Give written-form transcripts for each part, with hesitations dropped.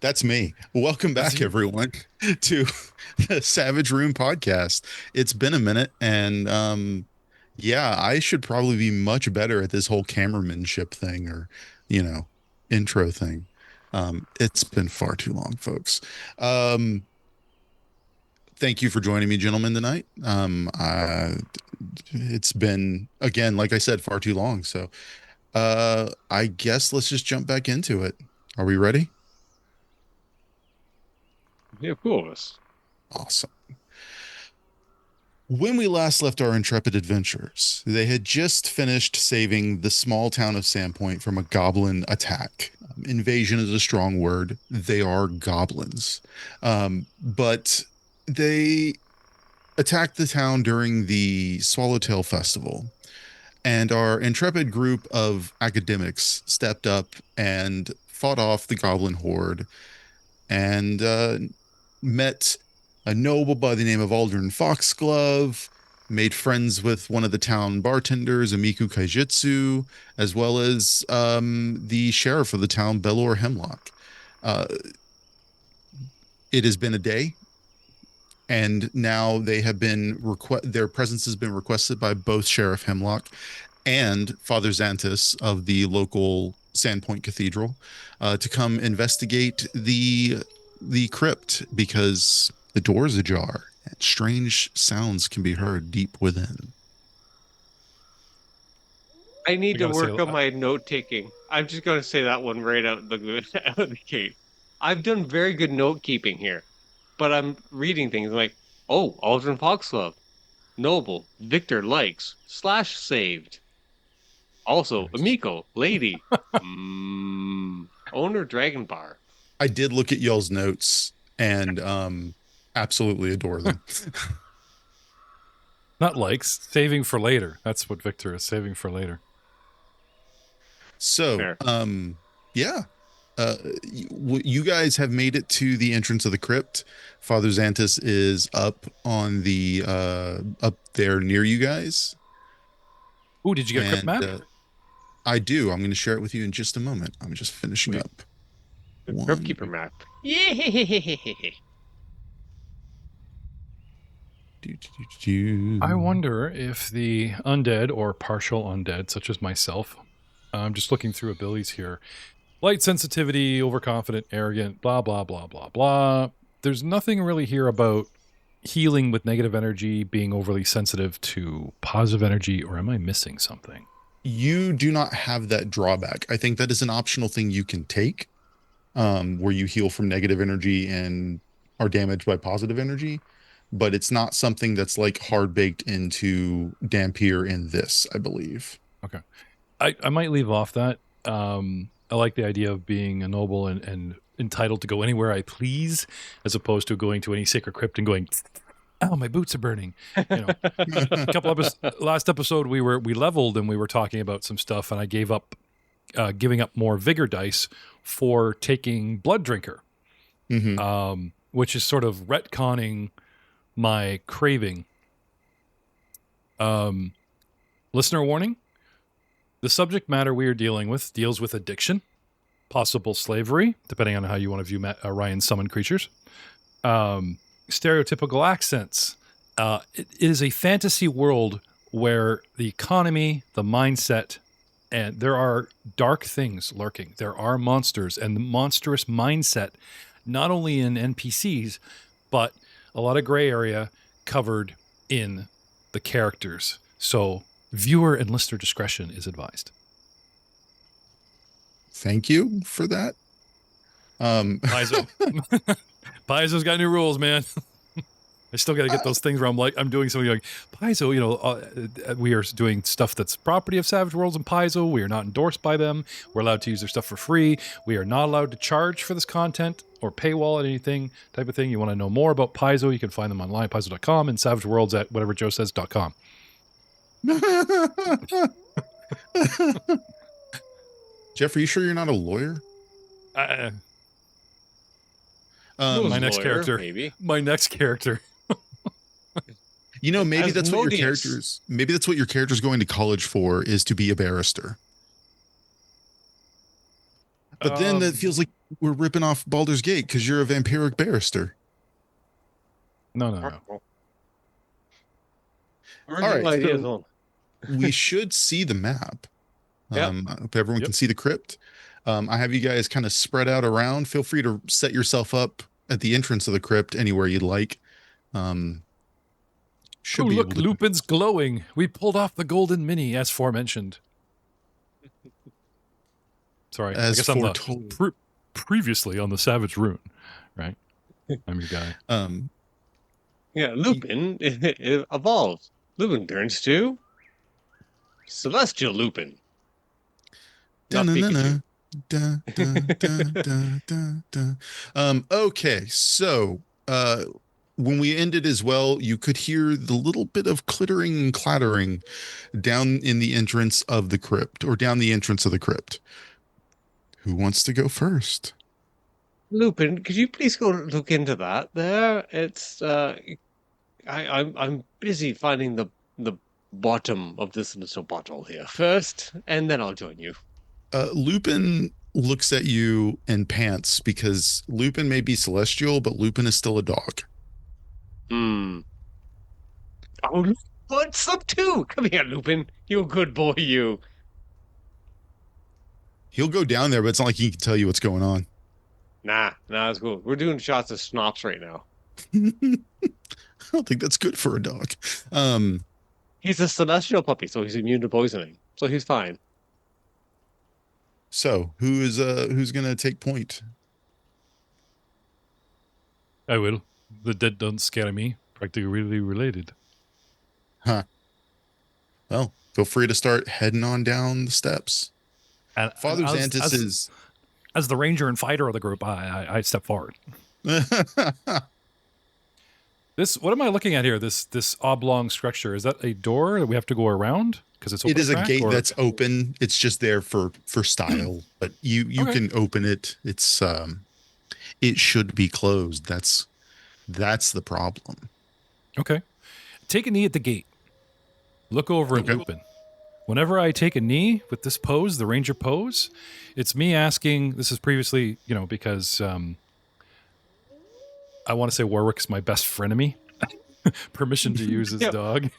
That's me. Welcome That's back, you. everyone, to the Savage Room podcast. It's been a minute, and yeah, I should probably be much better at this whole cameramanship thing, or you know, intro thing. It's been far too long, folks. Um, thank you for joining me, gentlemen, tonight. It's been, again, like I said, far too long. So, I guess let's just jump back into it. Are we ready? Yeah, cool of us. Awesome. When we last left our intrepid adventurers, they had just finished saving the small town of Sandpoint from a goblin attack. Invasion is a strong word. They are goblins. But they attacked the town during the Swallowtail Festival, and our intrepid group of academics stepped up and fought off the goblin horde and met a noble by the name of Aldrin Foxglove, made friends with one of the town bartenders, Amiku Kaijitsu, as well as the sheriff of the town, Belor Hemlock. Uh, it has been a day, and now they have been their presence has been requested by both Sheriff Hemlock and Father Xantus of the local Sandpoint Cathedral to come investigate the crypt because the door is ajar and strange sounds can be heard deep within. I I need to gotta say, work on my note taking. I'm just going to say that one right out out of the gate. I've done very good note keeping here, but I'm reading things like, oh, Aldrin Foxglove, noble, Victor likes, slash saved. Also, nice. Amico, lady, owner Dragon Bar. I did look at y'all's notes and absolutely adore them. Not likes, saving for later. That's what Victor is saving for later. So, There. yeah, you guys have made it to the entrance of the crypt. Father Xantus is up on the up there near you guys, Ooh, did you get a crypt and map? I do. I'm going to share it with you in just a moment. I'm just finishing Sweet. up The Crypt one. Keeper map. Yeah. I Do. wonder if the undead or partial undead, such as myself, I'm just looking through abilities here. Light sensitivity, overconfident, arrogant, blah, blah, blah, blah, blah. There's nothing really here about healing with negative energy, being overly sensitive to positive energy, or am I missing something? You do not have that drawback. I think that is an optional thing you can take, where you heal from negative energy and are damaged by positive energy, but it's not something that's like hard baked into Dhampir in this, I believe. Okay. I might leave off that. I like the idea of being a noble and entitled to go anywhere I please, as opposed to going to any sacred crypt and going, "Oh, my boots are burning." You know, a couple last episode we leveled and we were talking about some stuff, and I gave up giving up more vigor dice for taking Blood Drinker, Hmm. which is sort of retconning my craving. Listener warning. The subject matter we are dealing with deals with addiction, possible slavery, depending on how you want to view Ryan's summoned creatures, stereotypical accents. It is a fantasy world where the economy, the mindset, and there are dark things lurking. There are monsters and the monstrous mindset, not only in NPCs, but a lot of gray area covered in the characters. So viewer and listener discretion is advised. Thank you for that. Piazo. Piazo's got new rules, man. I still got to get those things where I'm doing something like Piazo, we are doing stuff that's property of Savage Worlds and Piazo. We are not endorsed by them. We're allowed to use their stuff for free. We are not allowed to charge for this content or paywall at anything type of thing. You want to know more about Piazo, you can find them online, Piazo.com, and Savage Worlds at whatever Joe says.com. Jeff, are you sure you're not a lawyer? My next Lawyer, character. maybe. My next character. Maybe that's what your Asmodeus. maybe that's what your character's going to college for, is to be a barrister. But then that feels like we're ripping off Baldur's Gate because you're a vampiric barrister. No. All right, ideas so on. we should see the map. Yep. I hope everyone can see the crypt. I have you guys kind of spread out around. Feel free to set yourself up at the entrance of the crypt anywhere you'd like. Should be look, able to. Lupin's glowing. We pulled off the golden mini, as forementioned. Sorry, As I guess I'm foretold. previously on the Savage Rune, right? I'm your guy. Yeah, Lupin it evolves. Lupin turns to Celestial Lupin. Not Pikachu. Okay, so when we ended as well, you could hear the little bit of clittering and clattering down in the entrance of the crypt, or down the entrance of the crypt. Who wants to go first? Lupin, could you please go look into that? There, it's I'm busy finding the bottom of this little bottle here first, and then I'll join you. Lupin looks at you and pants because Lupin may be celestial, but Lupin is still a dog. Oh, what's up too? Come here, Lupin. You a good boy, you. He'll go down there, but it's not like he can tell you what's going on. Nah, it's cool. We're doing shots of schnapps right now. I don't think that's good for a dog. He's a celestial puppy, so he's immune to poisoning. So he's fine. So who's gonna take point? I will. The dead don't scare me. Practically really related. Huh. Well, feel free to start heading on down the steps. And Father Xantus is as the ranger and fighter of the group. I step forward. This, what am I looking at here? This oblong structure, is that a door that we have to go around? Because it's open. It is a gate that's open. It's just there for style, but you Okay. can open it. It's it should be closed. That's the problem. Okay. Take a knee at the gate. Look over at Lupin. Whenever I take a knee with this pose, the ranger pose, it's me asking, this is previously, because I want to say Warwick's my best frenemy. Permission to use his dog.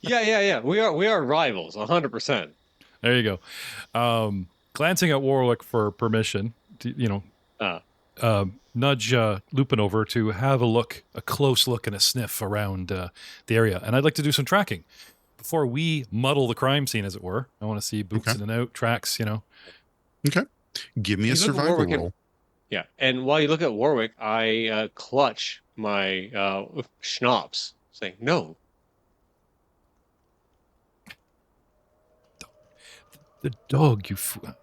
Yeah. We are rivals, 100%. There you go. Glancing at Warwick for permission to, nudge Lupin over to have a close look and a sniff around the area. And I'd like to do some tracking before we muddle the crime scene, as it were. I want to see boots in and out, tracks, Okay. Give me a survival roll. Yeah, and while you look at Warwick, I clutch my schnapps, saying, no. The dog, you fool. I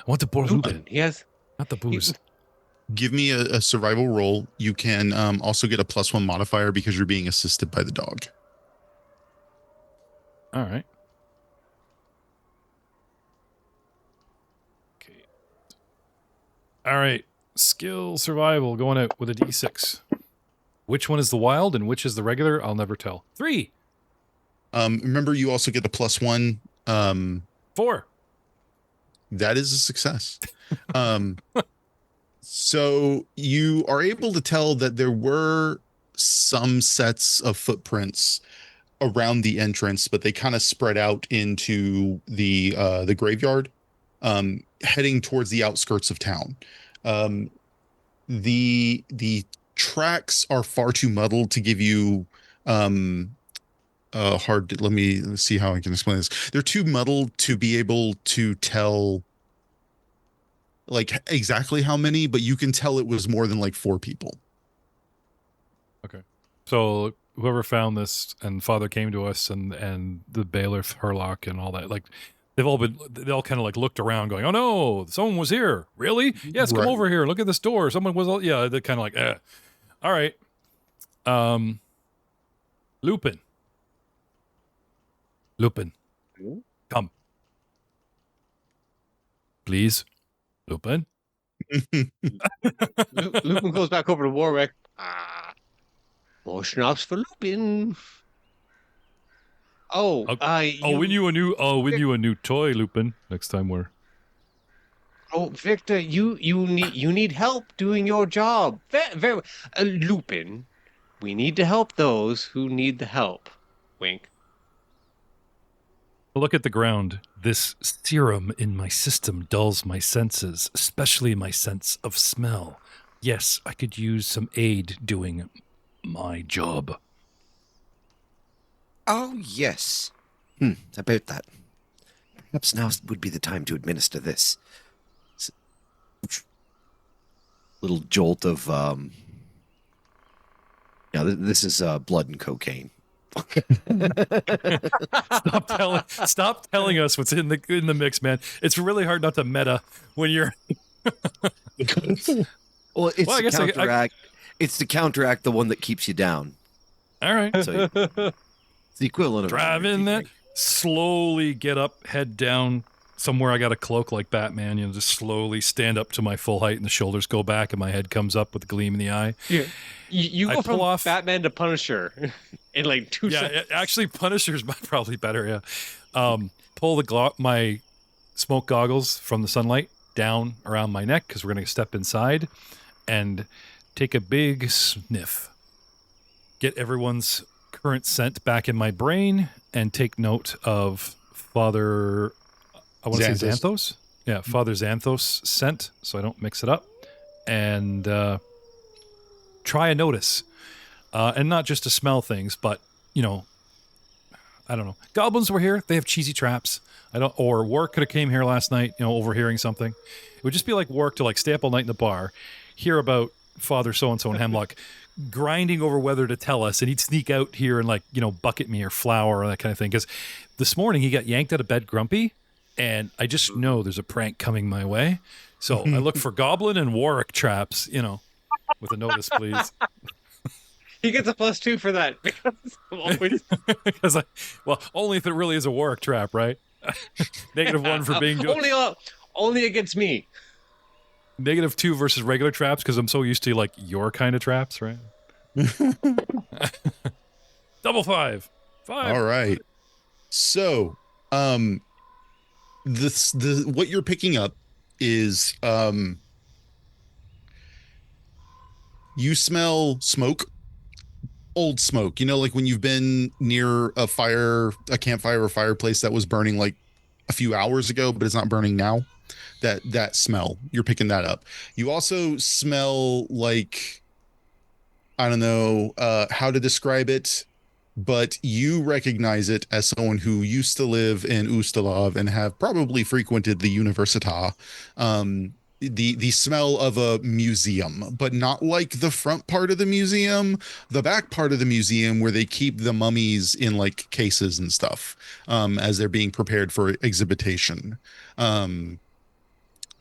want the poor Lupin. Yes. Not the booze. Give me a survival roll. You can also get a +1 modifier because you're being assisted by the dog. All right. Okay. All right. Skill survival going out with a D6. Which one is the wild and which is the regular? I'll never tell. 3. Remember, you also get a +1. 4. That is a success. So you are able to tell that there were some sets of footprints around the entrance, but they kind of spread out into the graveyard, heading towards the outskirts of town. The tracks are far too muddled to give you let me see how I can explain this. They're too muddled to be able to tell like exactly how many, but you can tell it was more than like 4 people. Okay. So whoever found this and Father came to us and the bailiff Herlock and all that, like they all kind of like looked around going, oh no, someone was here. Really? Yes, come over here. Look at this door. Someone was, yeah, they're kind of like, eh. All right. Lupin. Come. Please. Lupin. Lupin goes back over to Warwick. More schnapps for Lupin. I'll win you a new toy, Lupin. Next time Oh, Victor, you need help doing your job. Very, Lupin. We need to help those who need the help. Wink. Look at the ground. This serum in my system dulls my senses, especially my sense of smell. Yes, I could use some aid doing my job. Oh, yes. About that. Perhaps now would be the time to administer this. Little jolt of, this is blood and cocaine. Stop telling us what's in the mix, man. It's really hard not to meta when you're. Well, it's Well, I to guess counteract. It's to counteract the one that keeps you down. All right. So it's the equivalent of Drive in that. Slowly get up, head down. Somewhere I got a cloak like Batman, just slowly stand up to my full height and the shoulders go back and my head comes up with a gleam in the eye. Yeah. You I go pull from off- Batman to Punisher in like 2 seconds. Yeah, actually Punisher's probably better, yeah. Pull my smoke goggles from the sunlight down around my neck because we're going to step inside and take a big sniff. Get everyone's current scent back in my brain and take note of Father... I want to say Xanthos. Yeah, Father Xanthos scent, so I don't mix it up. And try and notice. And not just to smell things, but, I don't know. Goblins were here. They have cheesy traps. Or Warwick could have came here last night, overhearing something. It would just be like Warwick to stay up all night in the bar, hear about Father so-and-so in Hemlock, grinding over whether to tell us, and he'd sneak out here and bucket me or flour or that kind of thing. Because this morning he got yanked out of bed grumpy, and I just know there's a prank coming my way. So I look for Goblin and Warwick traps, with a notice, please. He gets a +2 for that. Because only if it really is a Warwick trap, right? -1 for being only against me. -2 versus regular traps because I'm so used to your kind of traps, right? Double 5. All right. So, what you're picking up is you smell smoke, old smoke. Like when you've been near a campfire or fireplace that was burning like a few hours ago, but it's not burning now. That smell, you're picking that up. You also smell like, I don't know how to describe it, but you recognize it as someone who used to live in Ustalav and have probably frequented the Università. The smell of a museum, but not like the front part of the museum, the back part of the museum where they keep the mummies in cases and stuff, as they're being prepared for exhibition.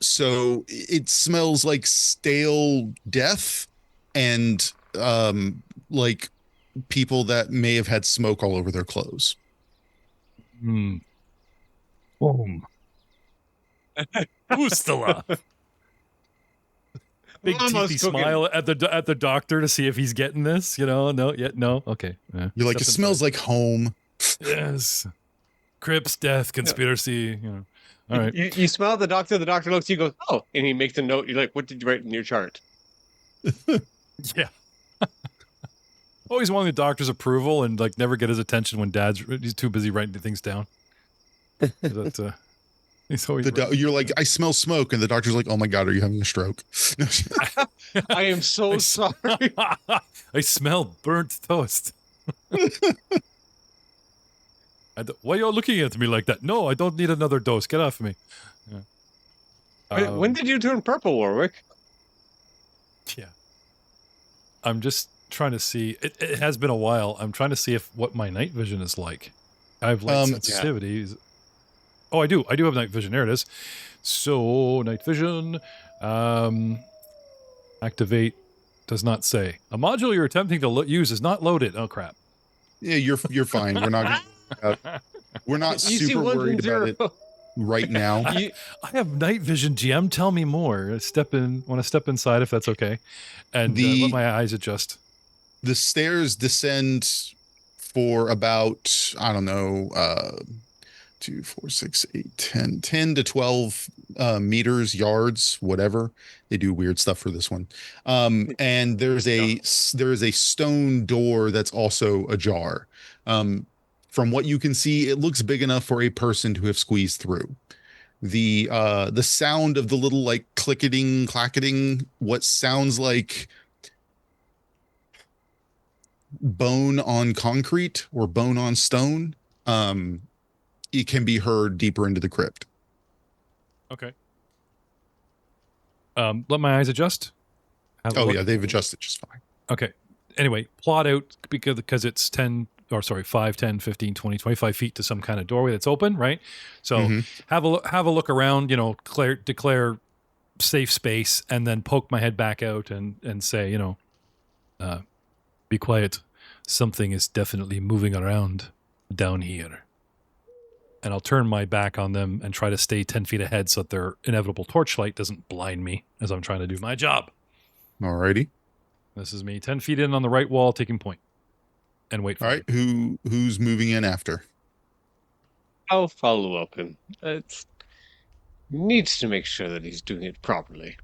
So it smells like stale death and people that may have had smoke all over their clothes. Boom. Ustala. Big teethy smile at the doctor to see if he's getting this. No. Okay. You're like, it smells like home. Yes. Crypt's death conspiracy. All right. You smell the doctor. The doctor looks at you, goes, "Oh," and he makes a note. You're like, "What did you write in your chart?" Yeah. Always wanting the doctor's approval and never get his attention when he's too busy writing things down. He's always you're like, "I smell smoke," and the doctor's like, "Oh my God, are you having a stroke?" I am so sorry. I smell burnt toast. Why are you looking at me like that? No, I don't need another dose. Get off of me. Yeah. When did you turn purple, Warwick? Yeah. I'm just trying to see. It has been a while. I'm trying to see what my night vision is like. I have light sensitivity. Yeah. Oh, I do. I do have night vision. There it is. So, night vision. Activate. Does not say. A module you're attempting to use is not loaded. Oh, crap. Yeah, you're fine. We're not super worried about it right now. I have night vision, GM. Tell me more. Want to step inside if that's okay, and let my eyes adjust. The stairs descend for about, I don't know, 2, 4, 6, 8, 10 to 12 meters, yards, whatever. They do weird stuff for this one. And there's a stone door that's also ajar. From what you can see, it looks big enough for a person to have squeezed through. The sound of the little like clicketing, clacketing, what sounds like bone on concrete or bone on stone, it can be heard deeper into the crypt. Okay. Let my eyes adjust. Yeah, they've adjusted just fine. Okay. Anyway, plot out because it's 5, 10, 15, 20, 25 feet to some kind of doorway that's open, right? So have a look around, declare safe space, and then poke my head back out and say, be quiet. Something is definitely moving around down here. And I'll turn my back on them and try to stay 10 feet ahead so that their inevitable torchlight doesn't blind me as I'm trying to do my job. Alrighty. This is me 10 feet in on the right wall, taking point. And wait for All right, who's moving in after? I'll follow up him. It needs to make sure that he's doing it properly.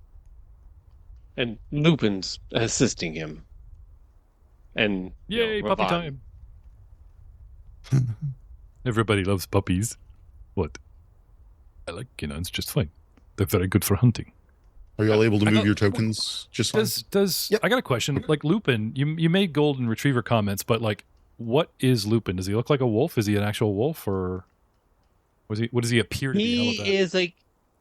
And Lupin's assisting him. And yay, puppy time. Everybody loves puppies. What? I like canines just fine. They're very good for hunting. Are y'all able to move your tokens just fine? Yep. I got a question. Like Lupin, you made golden retriever comments, but like, what is Lupin? Does he look like a wolf? Is he an actual wolf, or what does he appear to be?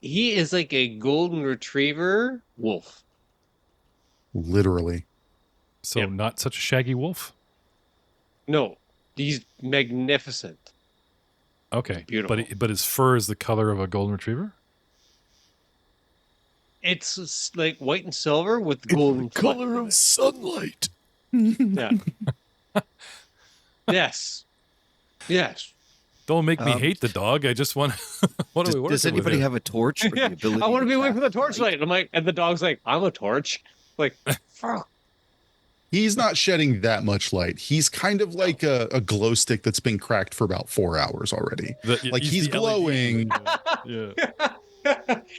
He is like a golden retriever wolf. Literally. So not such a shaggy wolf? No, he's magnificent. Okay, beautiful. But his fur is the color of a golden retriever? It's like white and silver with golden color of sunlight. Yeah. Yes. Don't make me hate the dog. I just want. What are we working with? Does anybody have a torch? Or Yeah, the ability I want to be away cast from the torchlight. I'm like, and the dog's like, I'm a torch. Like, fuck. He's not shedding that much light. He's kind of like a glow stick that's been cracked for about 4 hours already. He's glowing. Yeah.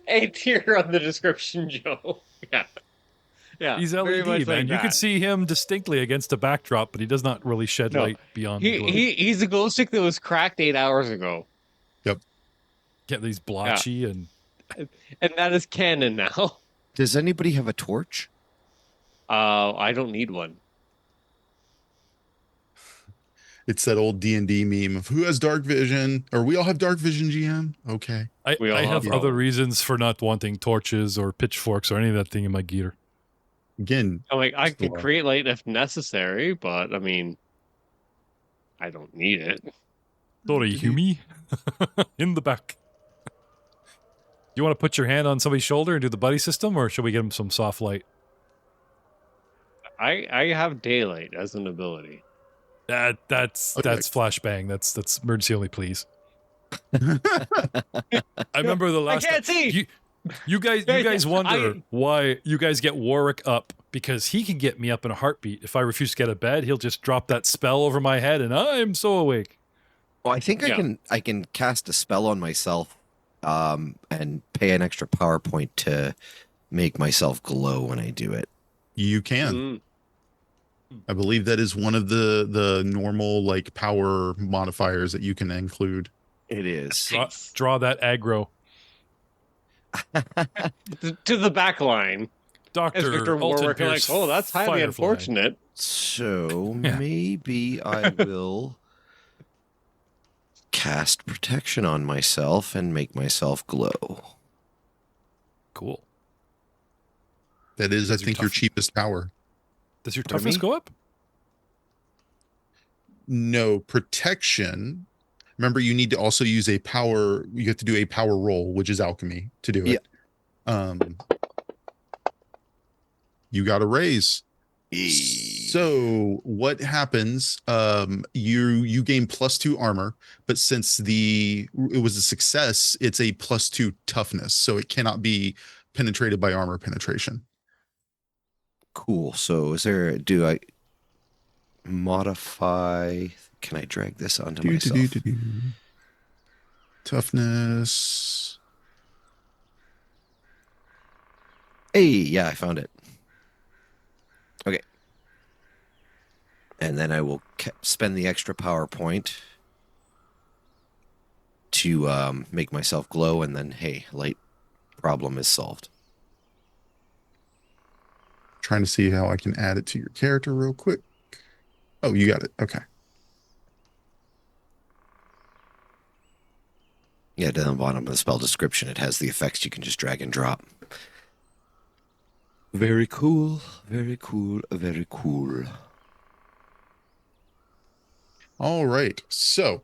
A tier on the description, Joe. Yeah. He's very LED, much man. like You that. can see him distinctly against a backdrop, but he does not really shed light beyond the glow. He's a glow stick that was cracked 8 hours ago. Yep. Yeah, he's blotchy and that is canon now. Does anybody have a torch? I don't need one. It's that old D&D meme of who has dark vision, or we all have dark vision, GM. Okay. I have other reasons for not wanting torches or pitchforks or any of that thing in my gear. Again, I'm like, I could create light if necessary, but I mean, I don't need it. Sorry, Humi. In the back. You want to put your hand on somebody's shoulder and do the buddy system, or should we give him some soft light? I have daylight as an ability. That's flashbang. That's emergency only, please. I remember the last. I can't see. You guys wonder why you guys get Warwick up, because he can get me up in a heartbeat. If I refuse to get out of bed, he'll just drop that spell over my head, and I'm so awake. Well, I think I can cast a spell on myself, and pay an extra power point to make myself glow when I do it. You can. I believe that is one of the normal like power modifiers that you can include. It is. Draw that aggro. To the back line. Dr. Warwick, like, oh, that's highly unfortunate. So maybe I will cast protection on myself and make myself glow. Cool. That is, I think, your cheapest power. Does your toughness go up? No, protection. Remember, you need to also use a power. You have to do a power roll, which is alchemy, to do it. You got a raise. So what happens? You gain +2 armor, but since it was a success, it's a +2 toughness, so it cannot be penetrated by armor penetration. Cool. So do I modify? Can I drag this onto myself? Toughness. Hey, yeah, I found it. Okay. And then I will spend the extra power point to make myself glow, and then, hey, light problem is solved. Trying to see how I can add it to your character real quick. Oh, you got it. Okay. Yeah, down the bottom of the spell description, it has the effects you can just drag and drop. Very cool. Very cool. Very cool. All right. So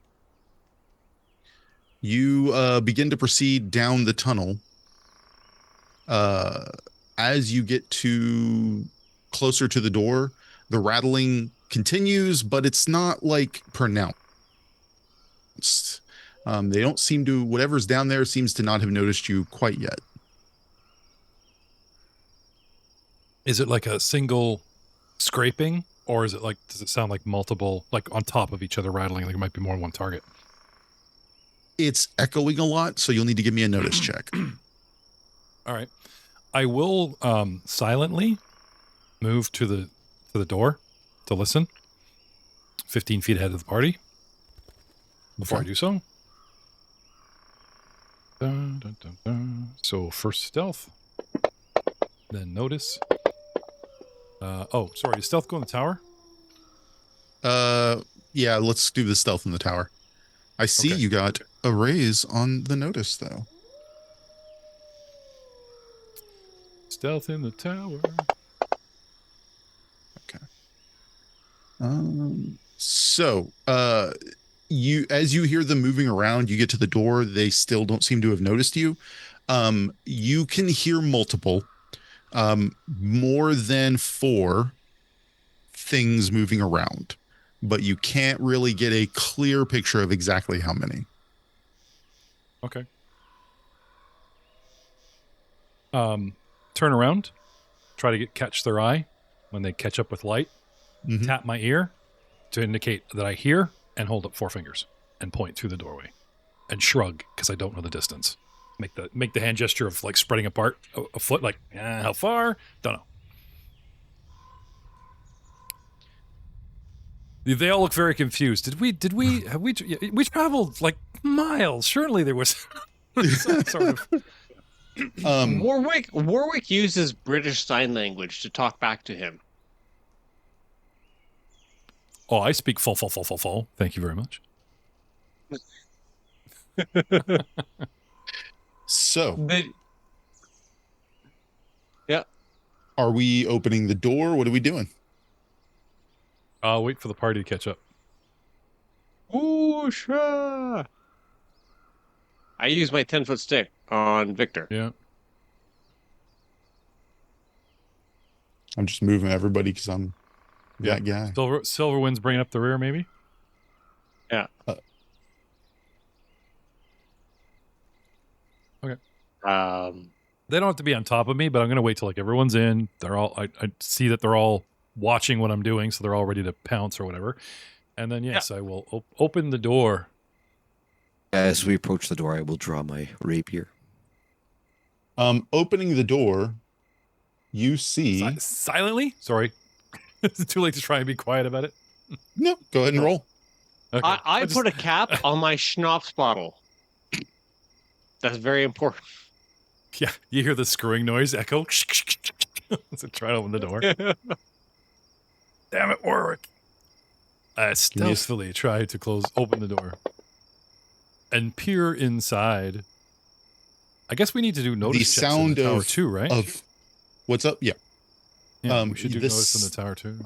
you begin to proceed down the tunnel. As you get to closer to the door, the rattling continues, but it's not like pronounced. They don't seem to, whatever's down there seems to not have noticed you quite yet. Is it like a single scraping, or is it like, does it sound like multiple, like on top of each other rattling, like it might be more than one target? It's echoing a lot, so you'll need to give me a notice check. All right. I will silently move to the door to listen. 15 feet ahead of the party. Before I do so. Dun, dun, dun, dun. So first stealth. Then notice. Oh, sorry. Did stealth go in the tower? Yeah, let's do the stealth in the tower. I see Okay. you got a raise on the notice, though. Stealth in the tower. Okay. So, you, as you hear them moving around, you get to the door. They still don't seem to have noticed you. You can hear multiple, more than 4 things moving around, but you can't really get a clear picture of exactly how many. Okay. Turn around. Try to catch their eye when they catch up with light. Mhm. Tap my ear to indicate that I hear, and hold up 4 fingers and point through the doorway and shrug because I don't know the distance. Make the hand gesture of like spreading apart a foot, like how far? Don't know. They all look very confused. Have we traveled like miles? Surely there was some sort of. Warwick uses British Sign Language to talk back to him. Oh, I speak full. Thank you very much. So, yeah. are we opening the door? What are we doing? I'll wait for the party to catch up. Ooh, sure. I use my 10-foot stick on Victor. Yeah. I'm just moving everybody because I'm that guy. Silverwind's bringing up the rear, maybe? Yeah. Okay. They don't have to be on top of me, but I'm going to wait till like everyone's in. They're all. I see that they're all watching what I'm doing, so they're all ready to pounce or whatever. And then yes, I will open the door. As we approach the door, I will draw my rapier. Opening the door, you see silently. Sorry, it's too late to try and be quiet about it. No, go ahead and roll. Okay. I put a cap on my schnapps bottle. That's very important. Yeah, you hear the screwing noise echo. So try to open the door. Damn it, Warwick. I stealthily try to open the door and peer inside. I guess we need to do notice checks in the tower too, right? Of what's up? Yeah. We should do notice in the tower too.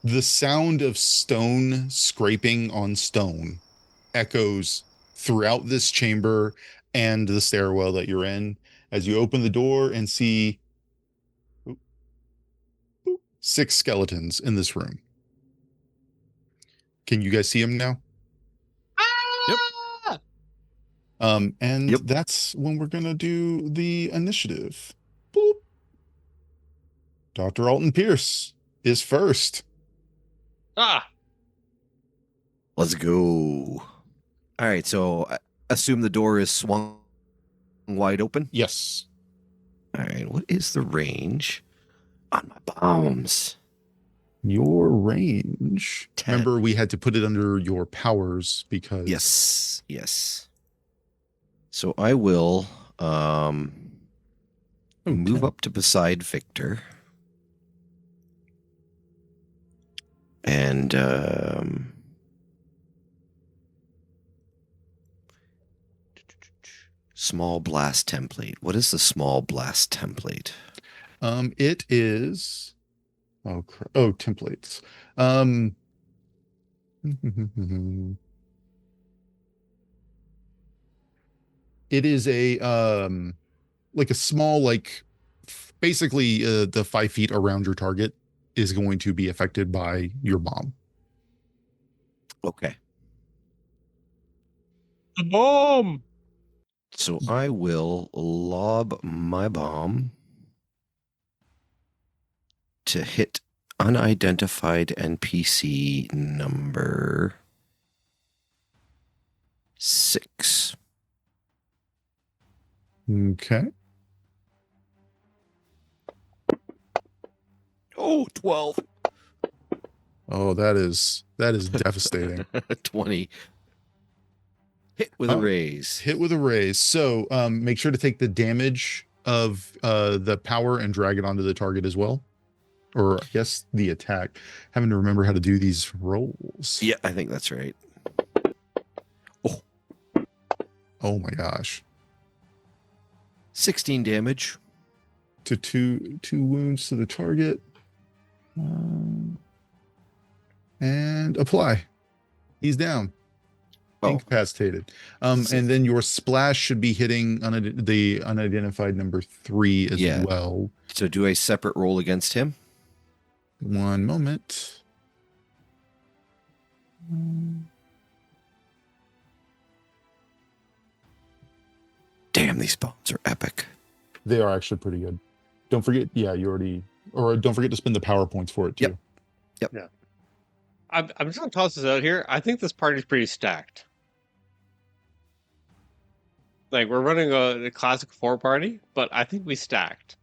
The sound of stone scraping on stone echoes throughout this chamber and the stairwell that you're in as you open the door and see 6 skeletons in this room. Can you guys see them now? Yep. And that's when we're gonna do the initiative. Boop. Dr. Alton Pierce is first. Let's go. All right, so I assume the door is swung wide open? Yes. All right, what is the range on my bombs? Your range. 10. Remember, we had to put it under your powers because Yes. So I will move 10. up to beside Victor. And small blast template. What is the small blast template? It is templates. It is a like a small, like basically the 5 feet around your target is going to be affected by your bomb. Okay. The bomb. So I will lob my bomb to hit unidentified NPC number 6. Okay. Oh, 12. Oh, that is devastating. 20. Hit with a raise. Hit with a raise. So make sure to take the damage of the power and drag it onto the target as well. Or I guess the attack. Having to remember how to do these rolls. Yeah, I think that's right. Oh my gosh. 16 damage. To two wounds to the target. And apply. He's down. Incapacitated. And then your splash should be hitting the unidentified number 3 as well. So do a separate roll against him? One moment. Damn, these bombs are epic. They are actually pretty good. Don't forget, don't forget to spend the power points for it too. Yep. Yeah. I'm just gonna toss this out here. I think this party's pretty stacked. Like, we're running a classic 4 party, but I think we stacked.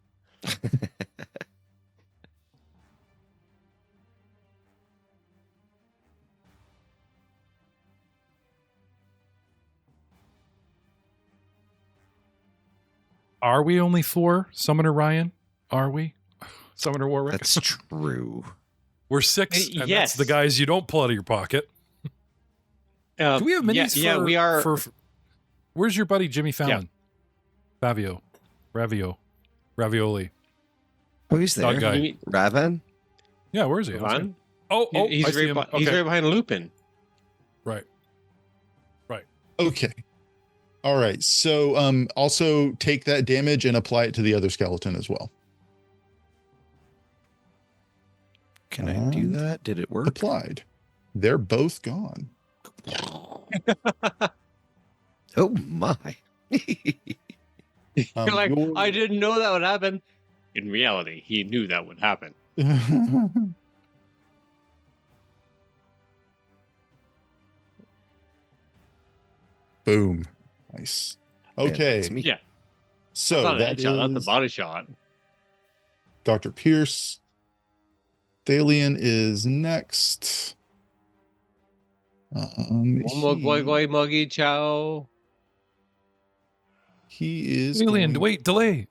Are we only 4, Summoner Ryan? Are we? Summoner Warwick? That's true. We're 6, and yes. that's the guys you don't pull out of your pocket. Do we have minis yeah, we are. Where's your buddy Jimmy Fallon? Ravioli. Oh, he's there. Dog guy. Raven? Yeah, where is he? Ravan? Oh, he's I see right, him. he's right behind Lupin. Right. Okay. All right. So also take that damage and apply it to the other skeleton as well. Can I do that? Did it work? Applied. They're both gone. Oh my. You're like, I didn't know that would happen. In reality, he knew that would happen. Boom. Nice. Okay. Yeah. So that's a body shot. Dr. Pierce. Thalian is next. Muggy chow. He is. Thalian, wait, delay.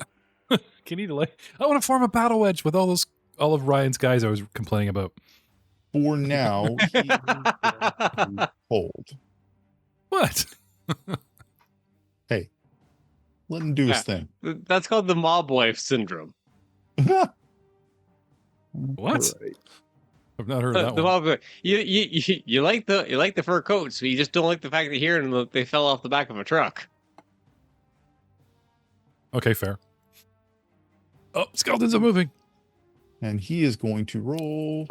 Can you delay? I want to form a battle wedge with all of Ryan's guys I was complaining about. For now, he is going to hold. What? Hey, let him do his thing. That's called the mob wife syndrome. What? Right. I've not heard of that The one. mob wife. You like the fur coats, but you just don't like the fact that here and they fell off the back of a truck. Okay, fair. Oh, skeletons are moving. And he is going to roll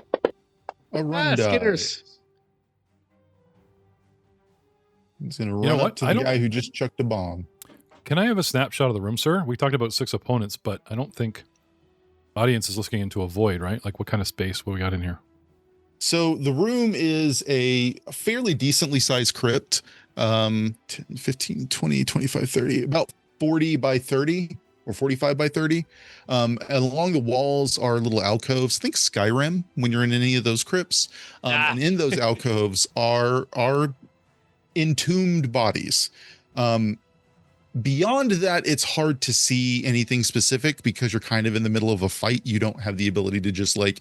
a run die. Skitters. He's going to run up to the guy who just chucked a bomb. Can I have a snapshot of the room, sir? We talked about 6 opponents, but I don't think audience is looking into a void, right? Like, what kind of space? What we got in here? So the room is a fairly decently sized crypt. 10, 15, 20, 25, 30, about 40 by 30 or 45 by 30. And along the walls are little alcoves. Think Skyrim when you're in any of those crypts. And in those alcoves are entombed bodies. Beyond that, it's hard to see anything specific because you're kind of in the middle of a fight. You don't have the ability to just like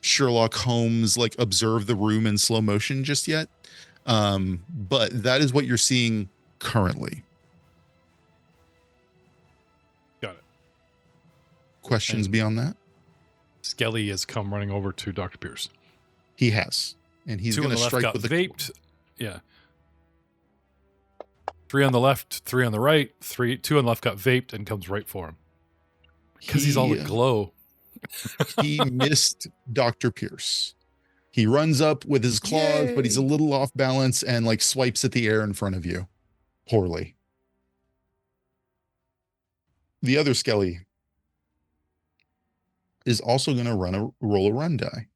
Sherlock Holmes, like observe the room in slow motion just yet. But that is what you're seeing currently. Got it. Questions And beyond that? Skelly has come running over to Dr. Pierce. He has. And he's 2 going on to the left strike got with the vaped. Yeah. 3 on the left, 3 on the right, 2 on the left got vaped and comes right for him. Because he's all aglow. He missed Dr. Pierce. He runs up with his claws, but he's a little off balance and like swipes at the air in front of you. Poorly. The other Skelly is also going to roll a run die.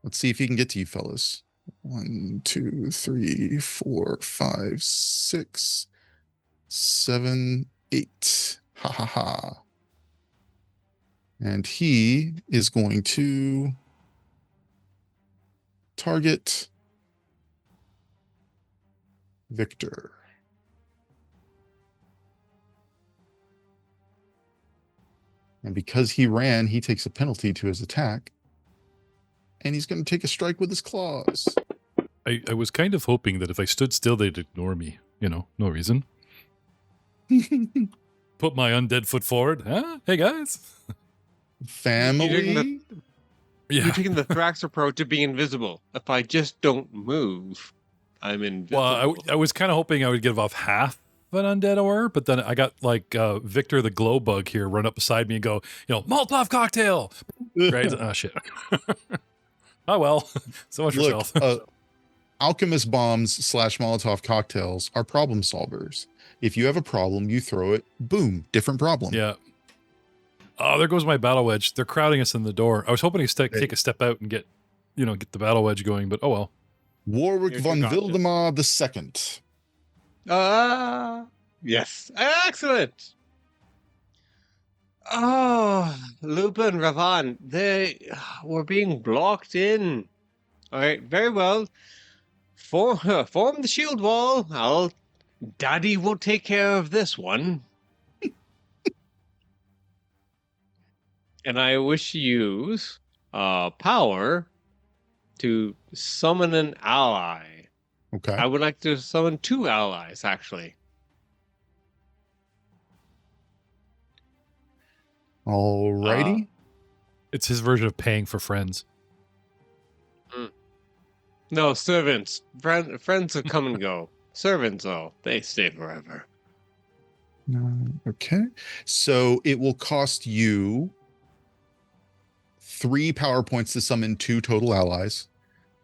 Let's see if he can get to you, fellas. 1, 2, 3, 4, 5, 6, 7, 8. Ha ha ha. And he is going to target Victor. And because he ran, he takes a penalty to his attack. And he's going to take a strike with his claws. I was kind of hoping that if I stood still, they'd ignore me. You know, no reason. Put my undead foot forward. Huh? Hey, guys. Family. You're taking the Thrax approach to being invisible. If I just don't move, I'm invisible. Well, I was kind of hoping I would give off half an undead aura, but then I got like Victor the glow bug here run up beside me and go, Molotov cocktail. Right? Oh, shit. Oh, well. So much for self. Alchemist bombs / Molotov cocktails are problem solvers. If you have a problem, you throw it, boom, different problem. Yeah. Oh, there goes my battle wedge. They're crowding us in the door. I was hoping to take a step out and get the battle wedge going, but oh well. Warwick von Wildemar II. Yes. Excellent. Oh, Lupa and Ravan, they were being blocked in. All right, very well. Form the shield wall. Daddy will take care of this one. And I wish to use power to summon an ally. Okay. I would like to summon 2 allies, actually. Alrighty. It's his version of paying for friends. No, servants. Friends will come and go. Servants, they stay forever. Okay. So it will cost you 3 power points to summon 2 total allies.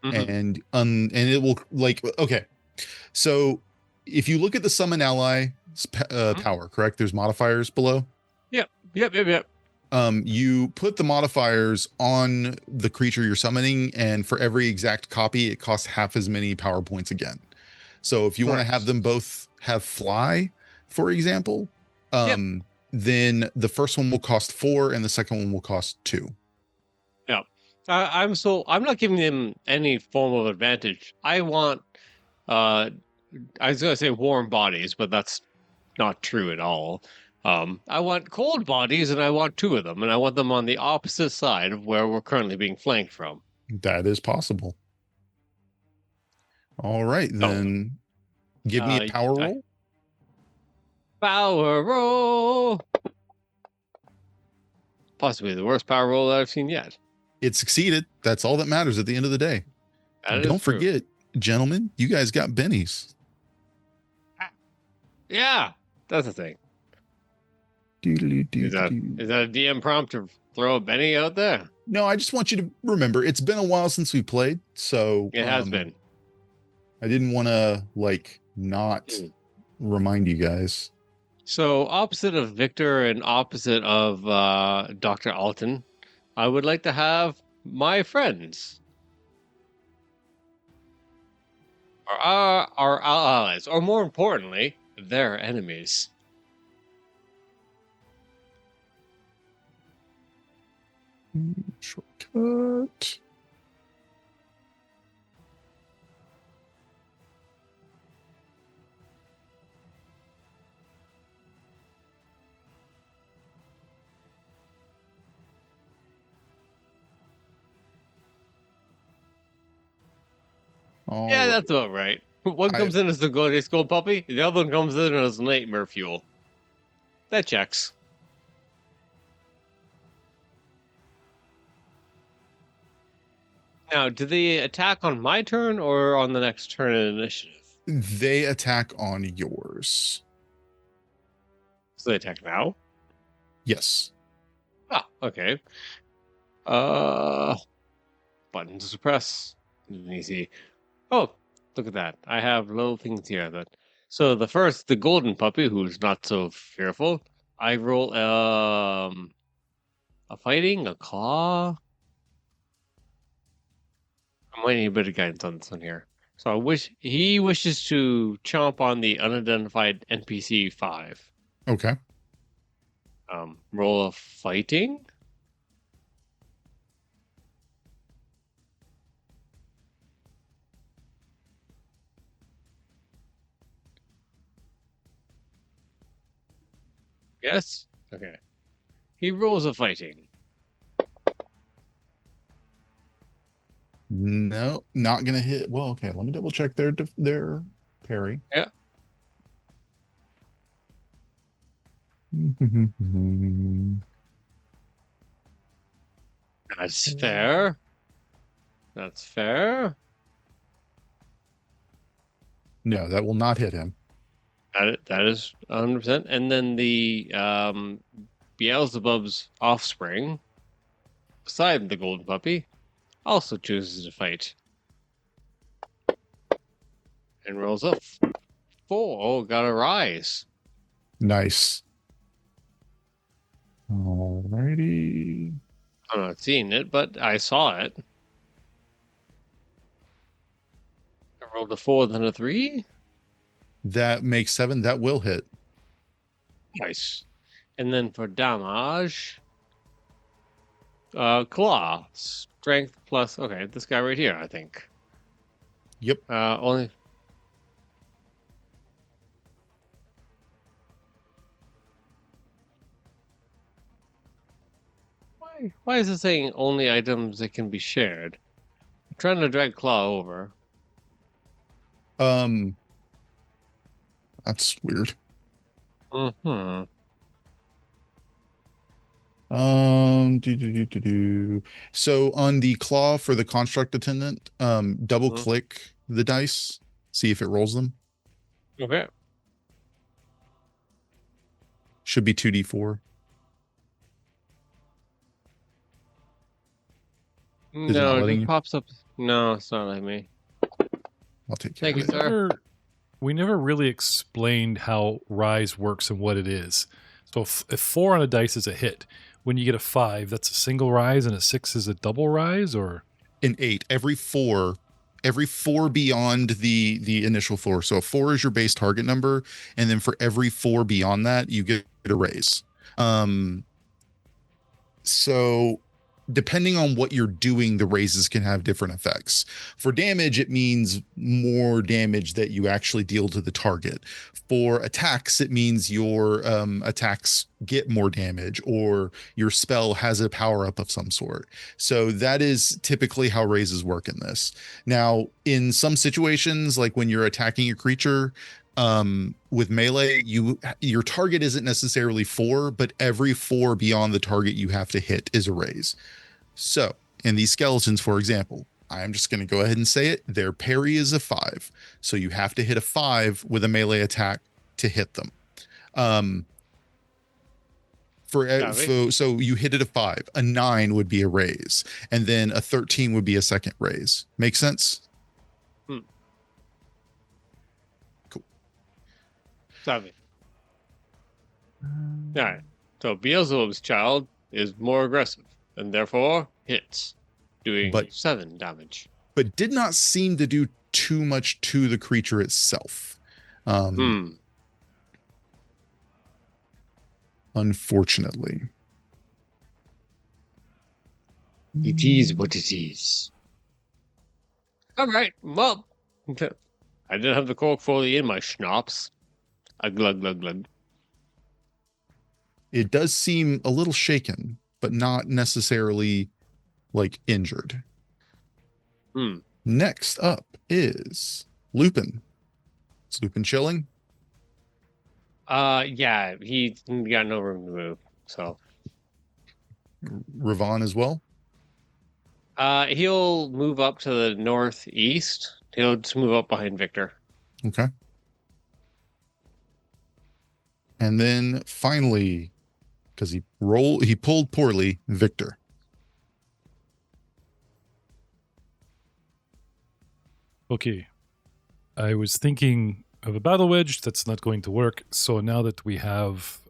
Mm-hmm. And it will okay. So if you look at the summon ally power, correct? There's modifiers below. Yep. You put the modifiers on the creature you're summoning, and for every exact copy, it costs half as many power points again. So if you want to have them both have fly, for example, then the first one will cost 4 and the second one will cost 2. Yeah. I'm not giving them any form of advantage. I want I was gonna say warm bodies, but that's not true at all. I want cold bodies, and I want 2 of them, and I want them on the opposite side of where we're currently being flanked from. That is possible. All right, then give me a power roll. Power roll. Possibly the worst power roll that I've seen yet. It succeeded. That's all that matters at the end of the day. Don't forget, gentlemen, you guys got bennies. Yeah, that's the thing. Is that a DM prompt to throw a Benny out there? No, I just want you to remember, it's been a while since we played, so it has been. I didn't want to not remind you guys. So opposite of Victor and opposite of Dr. Alton, I would like to have my friends. Our allies, or more importantly, their enemies. Shortcut. Yeah, that's about right. One comes in as the Golden Skull puppy, the other one comes in as nightmare fuel. That checks. Now, do they attack on my turn or on the next turn in initiative? They attack on yours. So they attack now? Yes. Ah, okay. Button to suppress. Easy. Oh, look at that. I have little things here that. So the first, the golden puppy, who's not so fearful. I roll a fighting, a claw. I might need a bit of guidance on this one here. So he wishes to chomp on the unidentified NPC 5. Okay. Roll a fighting. Yes? Okay. He rolls a fighting. No, not gonna hit. Well, okay. Let me double check their parry. Yeah. That's fair. That's fair. No, that will not hit him. That is 100%. And then the Beelzebub's offspring, beside the golden puppy, also chooses to fight. And rolls up 4. Oh, got a rise. Nice. Alrighty. I'm not seeing it, but I saw it. I rolled a 4, then a 3. That makes 7. That will hit. Nice. And then for damage, claw, strength plus. Okay, this guy right here, I think. Yep. Only. Why is it saying only items that can be shared? I'm trying to drag claw over. That's weird. Mm-hmm. So on the claw for the construct attendant, double click the dice, see if it rolls them. Okay. Should be 2d4. Is it not No, it letting just you? pops up. No, it's not letting me. I'll take care Thank you, of it. sir. We never really explained how rise works and what it is. So if 4 on a dice is a hit, when you get a 5, that's a single rise, and a 6 is a double rise, or An 8. Every four beyond the initial 4. So a 4 is your base target number, and then for every 4 beyond that, you get a raise. So depending on what you're doing, the raises can have different effects. For damage, it means more damage that you actually deal to the target. For attacks, it means your attacks get more damage, or your spell has a power up of some sort. So that is typically how raises work in this. Now, in some situations, like when you're attacking a creature, with melee, your target isn't necessarily 4, but every 4 beyond the target you have to hit is a raise. So in these skeletons, for example, I'm just going to go ahead and say it. Their parry is a 5. So you have to hit a 5 with a melee attack to hit them. So you hit it a 5, a 9 would be a raise, and then a 13 would be a second raise. Make sense? Cool. Savvy. All right. So Beelzebub's child is more aggressive and therefore hits, doing 7 damage. But did not seem to do too much to the creature itself. Unfortunately. It is what it is. All right. Well, I didn't have the cork fully in my schnapps. A glug glug glug. It does seem a little shaken, but not necessarily like injured. Next up is Lupin. Is Lupin chilling? Yeah, he's got no room to move. So, Ravon as well? he'll move up to the northeast. He'll just move up behind Victor. Okay. And then finally, because he pulled poorly, Victor. Okay. I was thinking of a battle wedge. That's not going to work. So now that we have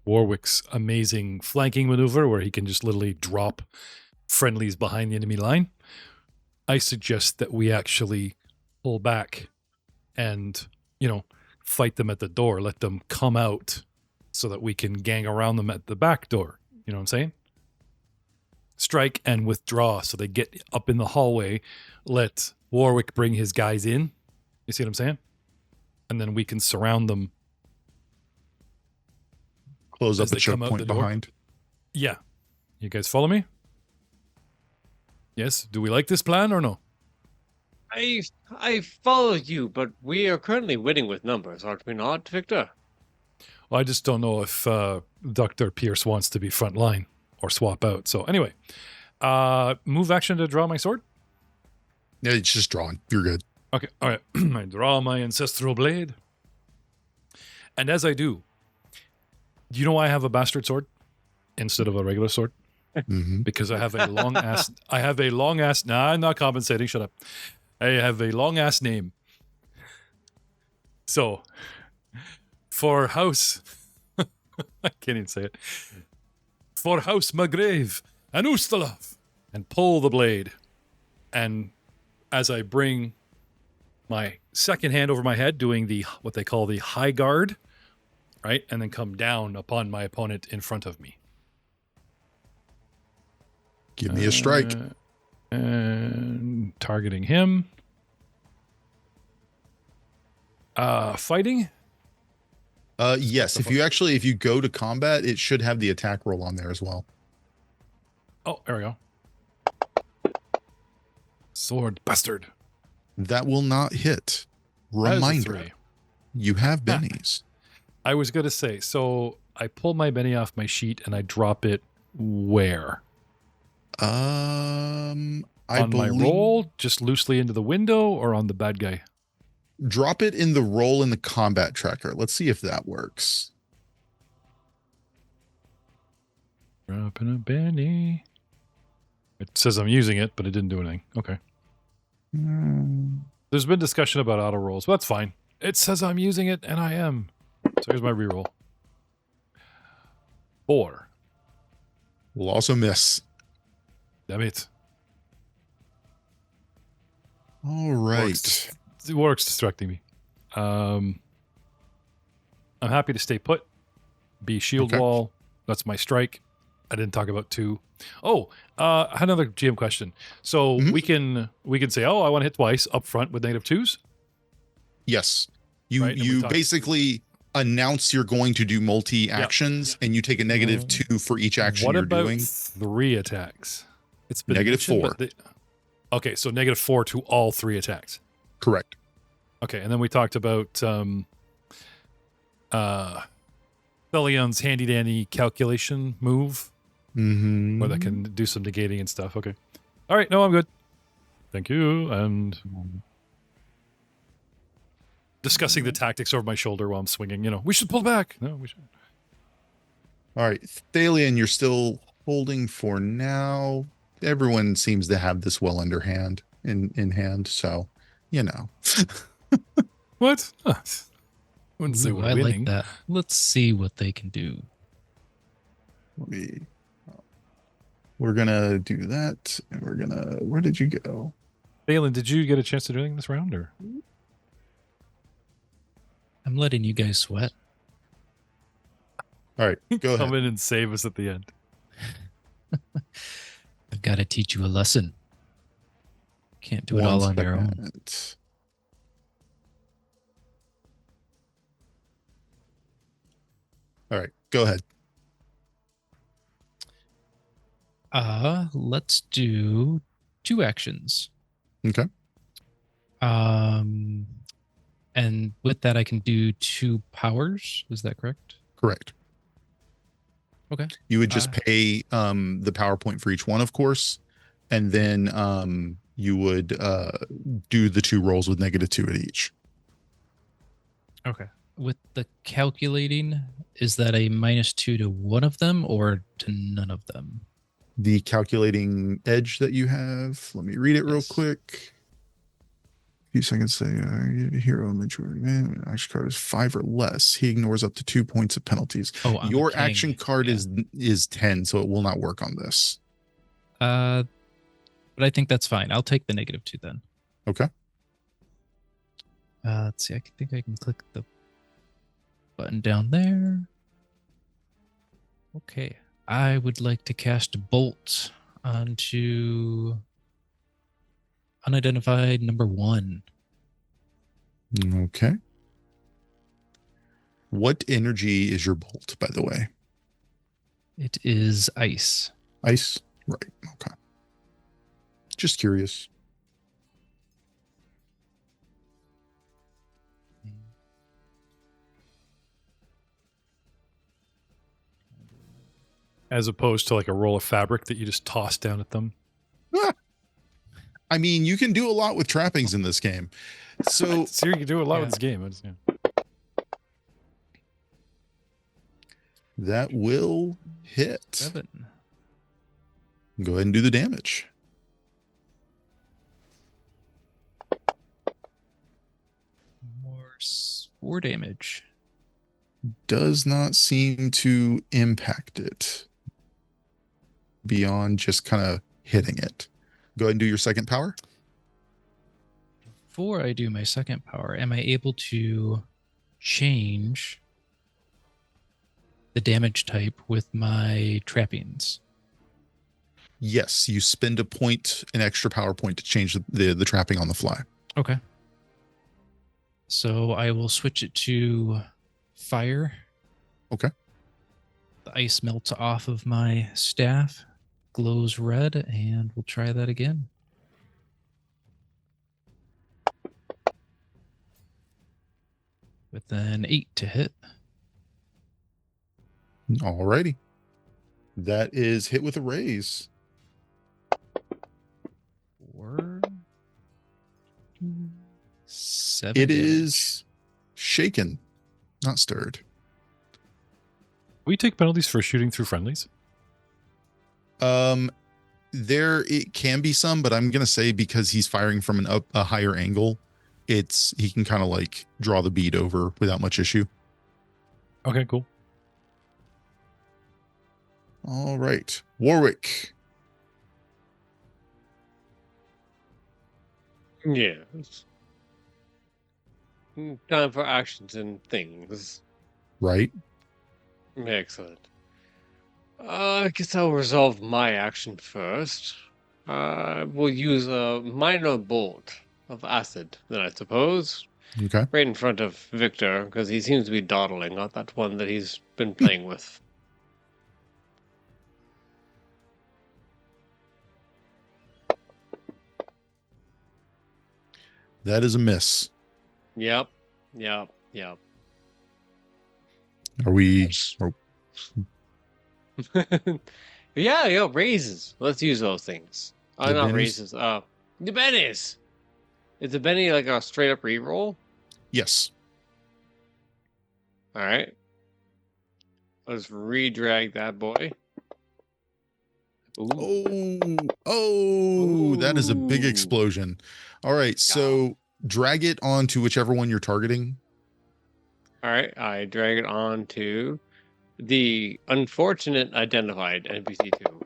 Warwick's amazing flanking maneuver where he can just literally drop friendlies behind the enemy line, I suggest that we actually pull back and, fight them at the door. Let them come out so that we can gang around them at the back door. You know what I'm saying? Strike and withdraw so they get up in the hallway. Let Warwick bring his guys in. You see what I'm saying? And then we can surround them. Close up as the they come out choke the point door. behind. Yeah. You guys follow me? Yes? Do we like this plan or no? I follow you, but we are currently winning with numbers, aren't we not, Victor? Well, I just don't know if Dr. Pierce wants to be front line or swap out. So anyway, move action to draw my sword. Yeah, it's just drawn. You're good. Okay, all right. I draw my ancestral blade. And as I do you know why I have a bastard sword instead of a regular sword? Mm-hmm. Because I have a long ass. Nah, I'm not compensating. Shut up. I have a long ass name. So, for House, I can't even say it. For House Magrave and Ustalav, and pull the blade. And as I bring my second hand over my head, doing what they call the high guard, right, and then come down upon my opponent in front of me. Give me a strike. And targeting him. Fighting? Yes. If you go to combat, it should have the attack roll on there as well. Oh, there we go. Sword bastard. That will not hit. Reminder, you have bennies. I was going to say, so I pull my Benny off my sheet and I drop it where? I on my roll, just loosely into the window, or on the bad guy? Drop it in the roll in the combat tracker. Let's see if that works. Dropping a Benny. It says I'm using it, but it didn't do anything. Okay. There's been discussion about auto rolls, but that's fine. It says I'm using it, and I am. So here's my reroll. 4. We'll also miss. Damn it. All right. Warwick's distracting me. I'm happy to stay put. Be shield wall. That's my strike. I didn't talk about 2. Oh, I had another GM question. So we can say, oh, I want to hit twice up front with -2s? Yes. You basically announce you're going to do multi-actions, and you take a -2 for each action you're doing. What about 3 attacks? It's been -4. Okay, so -4 to all 3 attacks. Correct. Okay, and then we talked about Thelian's handy-dandy calculation move, where that can do some negating and stuff. Okay. All right, no, I'm good. Thank you. And discussing the tactics over my shoulder while I'm swinging. We should pull back. No, we should. All right, Thalian, you're still holding for now. Everyone seems to have this well underhand in hand, so What? Wouldn't say we're winning. Like that. Let's see what they can do. We're gonna do that, and we're gonna. Where did you go? Balin, did you get a chance to do anything this round, or? I'm letting you guys sweat. All right, go ahead. Come in and save us at the end. I've got to teach you a lesson. Can't do it One all on your own. second. All right, go ahead. Let's do 2 actions. Okay. And with that, I can do 2 powers. Is that correct? Correct. Okay. You would just pay the PowerPoint for each one, of course, and then you would do the 2 rolls with -2 at each. Okay. With the calculating, is that a -2 to one of them or to none of them? The calculating edge that you have, let me read it real Yes. quick. A few seconds say hero majority man action card is 5 or less. He ignores up to 2 points of penalties. Oh, I'm Your a king. action card Yeah. is 10, so it will not work on this. But I think that's fine. I'll take the -2 then. Okay. Let's see. I think I can click the button down there. Okay. I would like to cast a bolt onto unidentified number 1. Okay. What energy is your bolt, by the way? It is ice. Ice? Right. Okay. Just curious. As opposed to like a roll of fabric that you just toss down at them. I mean, you can do a lot with trappings in this game. So you can do a lot Yeah. with this game. that will hit. 7. Go ahead and do the damage. More 4 damage. Does not seem to impact it beyond just kind of hitting it. Go ahead and do your second power. Before I do my second power, am I able to change the damage type with my trappings? Yes, you spend an extra power point to change the trapping on the fly. Okay. So I will switch it to fire. Okay. The ice melts off of my staff, glows red, and we'll try that again. With an 8 to hit. Alrighty. That is hit with a raise. 4, 7 It damage. is shaken, not stirred. We take penalties for shooting through friendlies. There it can be some, but I'm gonna say because he's firing from a higher angle, he can kind of like draw the bead over without much issue. Okay, cool. All right, Warwick. Yes. Time for actions and things. Right. Excellent. I guess I'll resolve my action first. We'll use a minor bolt of acid, then I suppose. Okay. Right in front of Victor, because he seems to be dawdling on that one that he's been playing with. That is a miss. Yep. Are we? Yeah, raises. Let's use those things. The Not bennies? raises. The bennies. Is the benny like a straight up reroll? Yes. All right. Let's re-drag that boy. Ooh. Oh, that is a big Ooh. explosion. All right, so drag it onto whichever one you're targeting. All right, I drag it on to the unfortunate identified NPC2.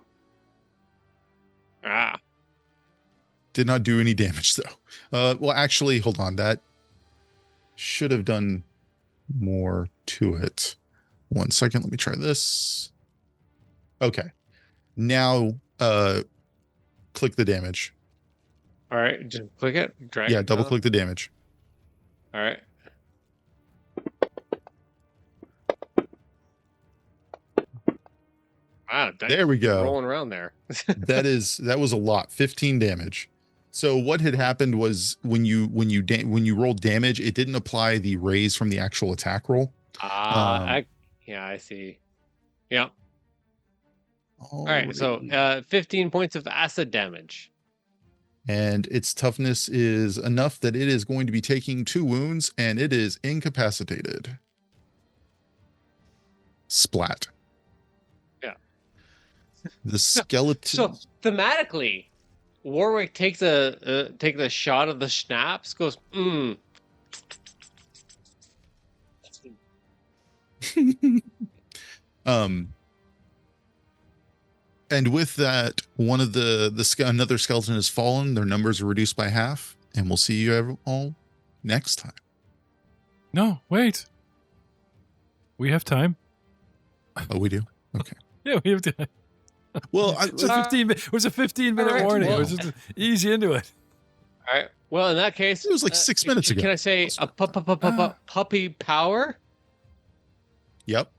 Ah. Did not do any damage though. Well, actually, hold on. That should have done more to it. 1 second. Let me try this. Okay. Now, click the damage. All right, just click it. Drag Yeah, it double down. click the damage. All right. Wow, There we go. Rolling around there. That was a lot. 15 damage. So what had happened was when you rolled damage, it didn't apply the raise from the actual attack roll. I see. Yeah. All right, so 15 points of acid damage. And its toughness is enough that it is going to be taking 2 wounds, and it is incapacitated. Splat. Yeah. The skeleton. So thematically, Warwick takes a shot of the schnapps, goes, And with that, one of another skeleton has fallen. Their numbers are reduced by half, and we'll see you all next time. No, wait. We have time. Oh, we do? Okay. Yeah, we have time. Well, it was a 15-minute right, warning. well- It was just easy into it. all right. Well, in that case, It was like 6 minutes ago. Can I say a puppy power? Yep.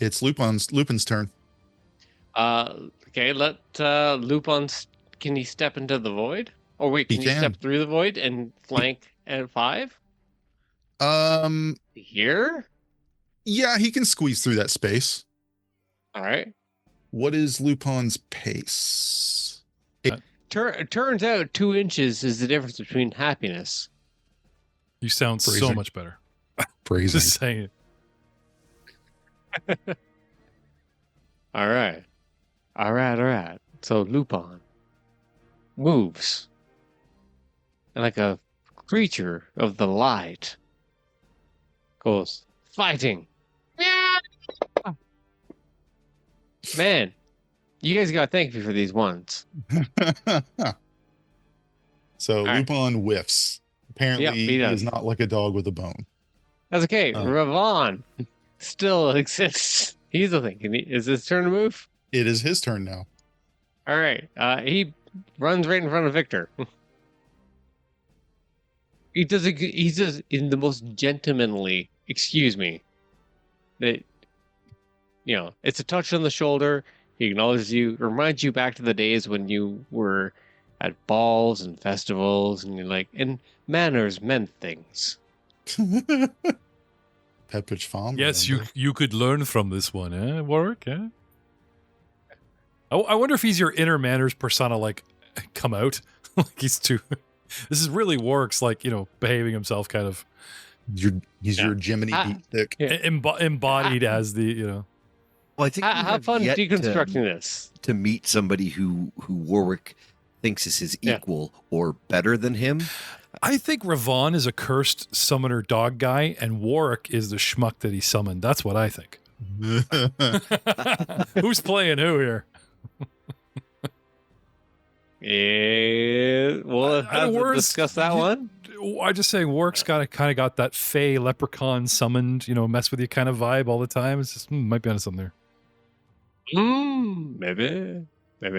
It's Lupin's turn. Okay, let Lupin. Can he step into the void? Or wait, He can he can. step through the void and flank at 5? Here? Yeah, he can squeeze through that space. All right. What is Lupin's pace? Turns out 2 inches is the difference between happiness. You sound so Phrasing. much better. Phrasing. Just saying it. All right. All right. So Lupin moves. And like a creature of the light goes fighting. Man, you guys gotta thank me for these ones. So right. Lupin whiffs. Apparently, Yep, he he does. is not like a dog with a bone. That's okay. Oh. Ravon still exists. He's the thing. Is his turn to move? It is his turn now. All right. He runs right in front of Victor. He does in the most gentlemanly. Excuse me. That it's a touch on the shoulder. He acknowledges you, reminds you back to the days when you were at balls and festivals, and you're like, and manners meant things. Pepperidge Farm. Yes, remember? you could learn from this one, Warwick? I wonder if he's your inner manners persona, like, come out. Like he's too... This is really Warwick's, like, behaving himself kind of... He's your Jiminy Beat Stick. embodied as the, Well, I think we Have fun yet deconstructing this. to meet somebody who Warwick thinks is his equal or better than him. I think Ravon is a cursed summoner dog guy, and Warwick is the schmuck that he summoned. That's what I think. Who's playing who here? Yeah, we'll have to discuss that one. I just saying, Warwick's kind of got that fey leprechaun summoned, mess with you kind of vibe all the time. It's just might be onto something there. Maybe. All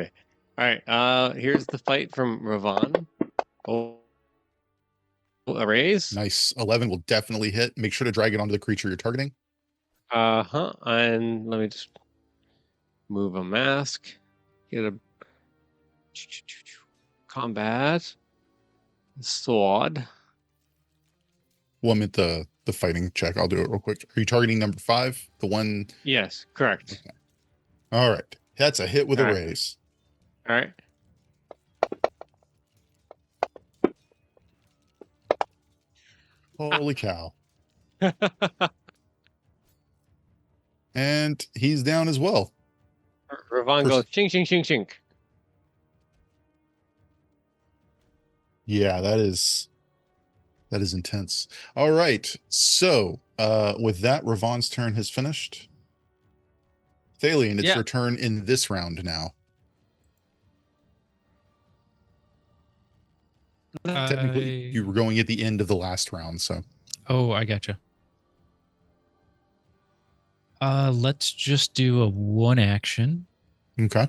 right. Here's the fight from Ravon. Oh, a raise. Nice. 11 will definitely hit. Make sure to drag it onto the creature you're targeting. And let me just move a mask. Get a combat sword. Well, I meant the fighting check. I'll do it real quick. Are you targeting number 5? The one? Yes, correct. Okay. All right. That's a hit with All a right. raise. All right. Holy cow. And he's down as well. Ravon goes ching ching ching ching. Yeah, that is intense. All right. So with that, Ravon's turn has finished. Thalian, it's your turn in this round now. Technically, you were going at the end of the last round, so. Oh, I gotcha. Let's just do a one action. Okay.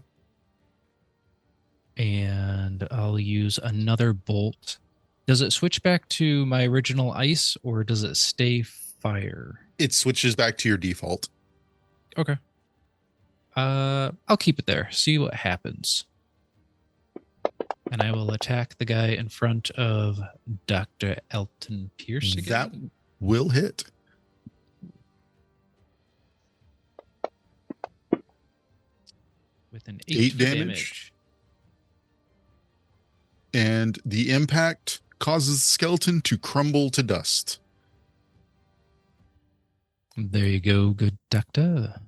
And I'll use another bolt. Does it switch back to my original ice or does it stay fire? It switches back to your default. Okay. I'll keep it there. See what happens. And I will attack the guy in front of Dr. Elton Pierce again. That will hit. With an 8 8 damage. And the impact causes the skeleton to crumble to dust. There you go, good doctor.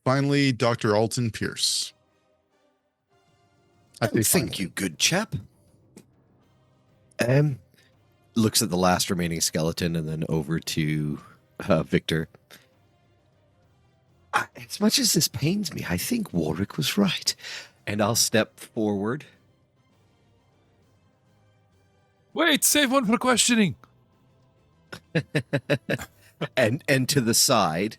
Finally, Dr. Alton Pierce. Thank you, good chap. Looks at the last remaining skeleton and then over to Victor. As much as this pains me, I think Warwick was right. And I'll step forward. Wait, save one for questioning. and to the side.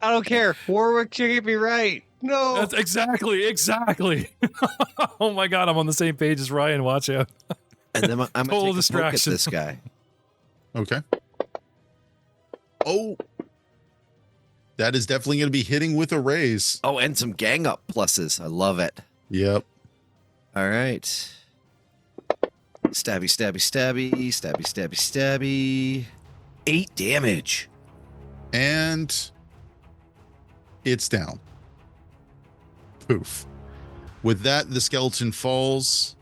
I don't care. Warwick should be right. No. That's exactly. Oh my God, I'm on the same page as Ryan. Watch out. And then I'm Total going to take a poke at distraction. this guy. Okay. Oh. That is definitely going to be hitting with a raise. Oh, and some gang up pluses. I love it. Yep. All right. Stabby, stabby, stabby, stabby, stabby, stabby. 8 damage. And it's down. Poof. With that, the skeleton falls,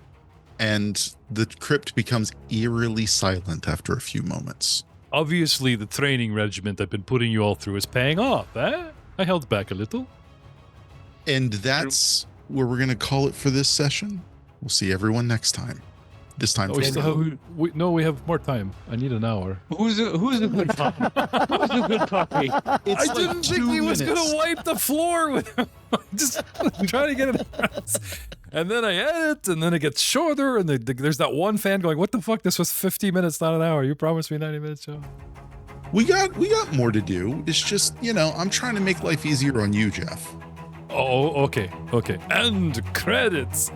and the crypt becomes eerily silent after a few moments. Obviously, the training regiment I've been putting you all through is paying off, eh? I held back a little. And that's where we're going to call it for this session. We'll see everyone next time. This time Oh, for we still have, we have more time. I need an hour. Who's a good puppy? Who's a good puppy? I didn't think he was going to wipe the floor with him. Just trying to get it out. And then I edit, and then it gets shorter, and there's that one fan going, what the fuck? This was 50 minutes, not an hour. You promised me 90 minutes, Joe. We got more to do. It's just, I'm trying to make life easier on you, Jeff. Oh, okay. And credits.